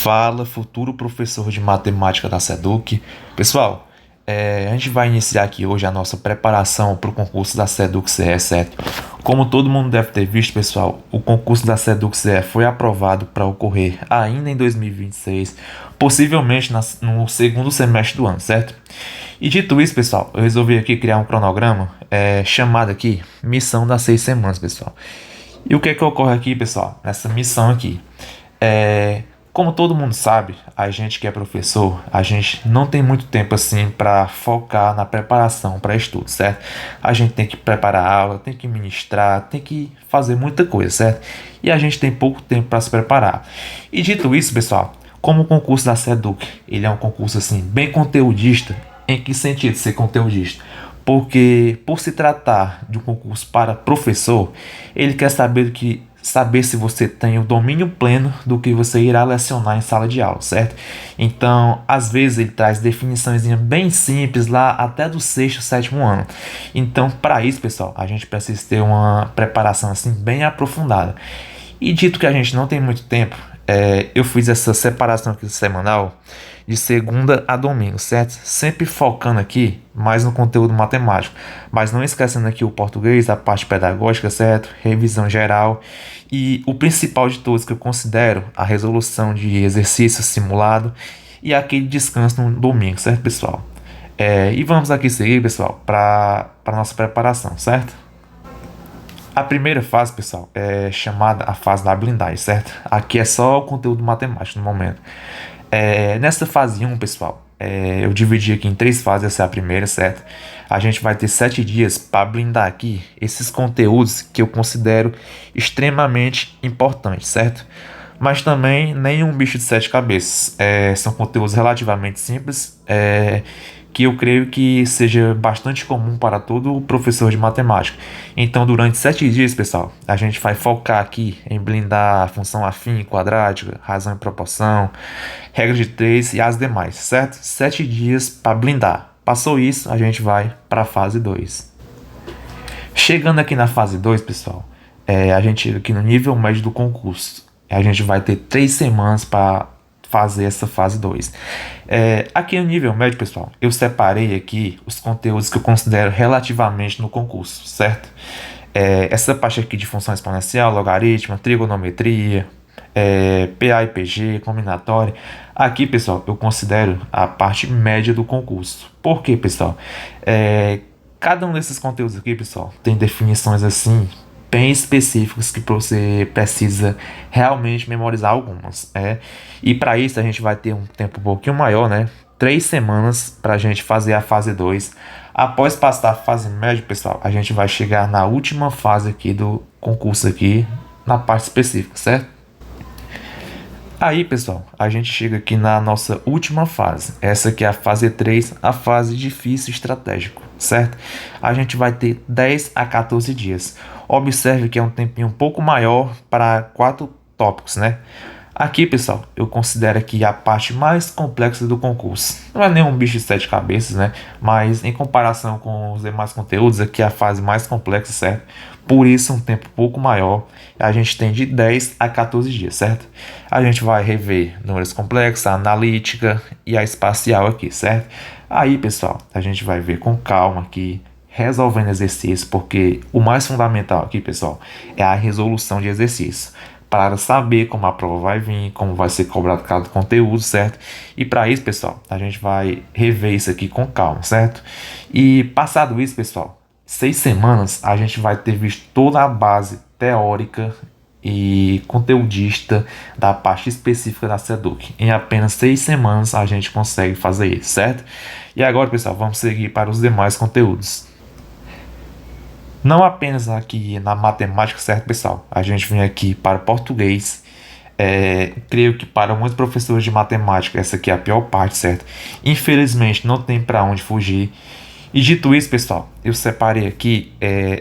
Fala, futuro professor de matemática da SEDUC. Pessoal, a gente vai iniciar aqui hoje a nossa preparação para o concurso da SEDUC CE, certo? Como todo mundo deve ter visto, pessoal, o concurso da SEDUC CE foi aprovado para ocorrer ainda em 2026, possivelmente no segundo semestre do ano, certo? E dito isso, pessoal, eu resolvi aqui criar um cronograma chamado aqui Missão das 6 semanas, pessoal. E o que é que ocorre aqui, pessoal, nessa missão aqui? Como todo mundo sabe, a gente que é professor, a gente não tem muito tempo assim para focar na preparação para estudo, certo? A gente tem que preparar a aula, tem que ministrar, tem que fazer muita coisa, certo? E a gente tem pouco tempo para se preparar. E dito isso, pessoal, como o concurso da SEDUC, ele é um concurso assim bem conteudista. Em que sentido ser conteudista? Porque por se tratar de um concurso para professor, ele quer saber se você tem o domínio pleno do que você irá lecionar em sala de aula, certo? Então, às vezes ele traz definições bem simples lá até do sexto, sétimo ano. Então, para isso, pessoal, a gente precisa ter uma preparação assim bem aprofundada. E dito que a gente não tem muito tempo, eu fiz essa separação aqui semanal de segunda a domingo, certo? Sempre focando aqui mais no conteúdo matemático, mas não esquecendo aqui o português, a parte pedagógica, certo? Revisão geral e o principal de todos que eu considero a resolução de exercício simulado e aquele descanso no domingo, certo, pessoal? E vamos aqui seguir, pessoal, para a nossa preparação, certo? A primeira fase, pessoal, é chamada a fase da blindagem, certo? Aqui é só o conteúdo matemático no momento. Nessa fase 1, pessoal, eu dividi aqui em 3 fases, essa é a primeira, certo? A gente vai ter 7 dias para blindar aqui esses conteúdos que eu considero extremamente importantes, certo? Mas também nenhum bicho de 7 cabeças. São conteúdos relativamente simples, que eu creio que seja bastante comum para todo professor de matemática. Então, durante 7 dias, pessoal, a gente vai focar aqui em blindar a função afim, quadrática, razão e proporção, regra de 3 e as demais, certo? 7 dias para blindar. Passou isso, a gente vai para a fase 2. Chegando aqui na fase 2, pessoal, a gente chega aqui no nível médio do concurso. A gente vai ter 3 semanas para fazer essa fase 2. Aqui no nível médio, pessoal, eu separei aqui os conteúdos que eu considero relativamente no concurso, certo? Essa parte aqui de função exponencial, logaritmo, trigonometria, PA e PG, combinatória. Aqui, pessoal, eu considero a parte média do concurso. Por quê, pessoal? Cada um desses conteúdos aqui, pessoal, tem definições assim bem específicos que você precisa realmente memorizar algumas. E para isso a gente vai ter um tempo um pouquinho maior, né? 3 semanas para a gente fazer a fase 2. Após passar a fase média, pessoal, a gente vai chegar na última fase aqui do concurso aqui, na parte específica, certo? Aí, pessoal, a gente chega aqui na nossa última fase. Essa aqui é a fase 3, a fase difícil estratégico, certo? A gente vai ter 10 a 14 dias. Observe que é um tempinho um pouco maior para 4 tópicos, né? Aqui, pessoal, eu considero aqui a parte mais complexa do concurso. Não é nenhum bicho de 7 cabeças, né? Mas em comparação com os demais conteúdos, aqui é a fase mais complexa, certo? Por isso, um tempo um pouco maior. A gente tem de 10 a 14 dias, certo? A gente vai rever números complexos, a analítica e a espacial aqui, certo? Aí, pessoal, a gente vai ver com calma aqui, resolvendo exercícios, porque o mais fundamental aqui, pessoal, é a resolução de exercício, para saber como a prova vai vir, como vai ser cobrado cada conteúdo, certo? E para isso, pessoal, a gente vai rever isso aqui com calma, certo? E passado isso, pessoal, 6 semanas a gente vai ter visto toda a base teórica e conteudista da parte específica da SEDUC. Em apenas 6 semanas a gente consegue fazer isso, certo? E agora, pessoal, vamos seguir para os demais conteúdos. Não apenas aqui na matemática, certo, pessoal? A gente vem aqui para o português. Creio que para muitos professores de matemática essa aqui é a pior parte, certo? Infelizmente não tem para onde fugir. E dito isso, pessoal, eu separei aqui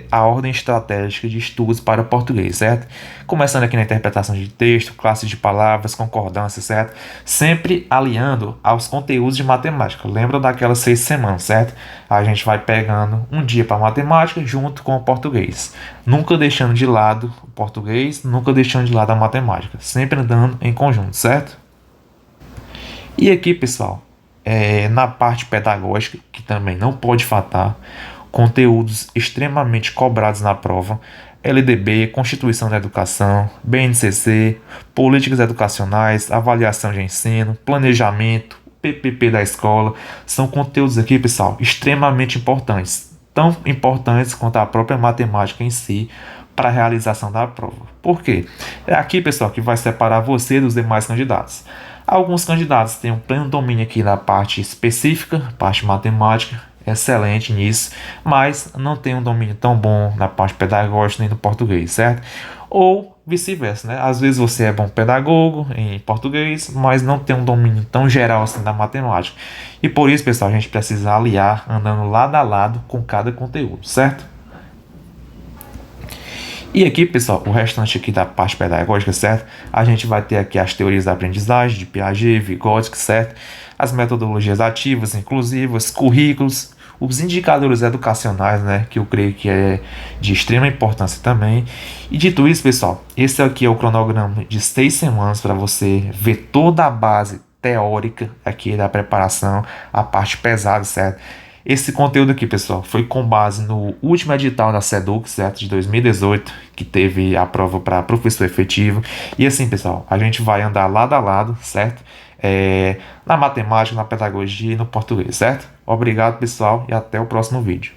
a ordem estratégica de estudos para o português, certo? Começando aqui na interpretação de texto, classe de palavras, concordância, certo? Sempre aliando aos conteúdos de matemática. Lembra daquelas 6 semanas, certo? A gente vai pegando um dia para matemática junto com o português. Nunca deixando de lado o português, nunca deixando de lado a matemática. Sempre andando em conjunto, certo? E aqui, pessoal, na parte pedagógica, que também não pode faltar, conteúdos extremamente cobrados na prova: LDB, Constituição da Educação, BNCC, Políticas Educacionais, Avaliação de Ensino, Planejamento, PPP da escola. São conteúdos aqui, pessoal, extremamente importantes, tão importantes quanto a própria matemática em si, para a realização da prova. Por quê? É aqui, pessoal, que vai separar você dos demais candidatos. Alguns candidatos têm um pleno domínio aqui na parte específica, parte matemática, excelente nisso, mas não tem um domínio tão bom na parte pedagógica nem no português, certo? Ou vice-versa, né? Às vezes você é bom pedagogo em português, mas não tem um domínio tão geral assim da matemática. E por isso, pessoal, a gente precisa aliar andando lado a lado com cada conteúdo, certo? E aqui, pessoal, o restante aqui da parte pedagógica, certo? A gente vai ter aqui as teorias da aprendizagem, de Piaget, Vygotsky, certo? As metodologias ativas, inclusivas, currículos, os indicadores educacionais, né? Que eu creio que é de extrema importância também. E dito isso, pessoal, esse aqui é o cronograma de 6 semanas para você ver toda a base teórica aqui da preparação, a parte pesada, certo? Esse conteúdo aqui, pessoal, foi com base no último edital da SEDUC, certo? De 2018, que teve a prova para professor efetivo. E assim, pessoal, a gente vai andar lado a lado, certo? Na matemática, na pedagogia e no português, certo? Obrigado, pessoal, e até o próximo vídeo.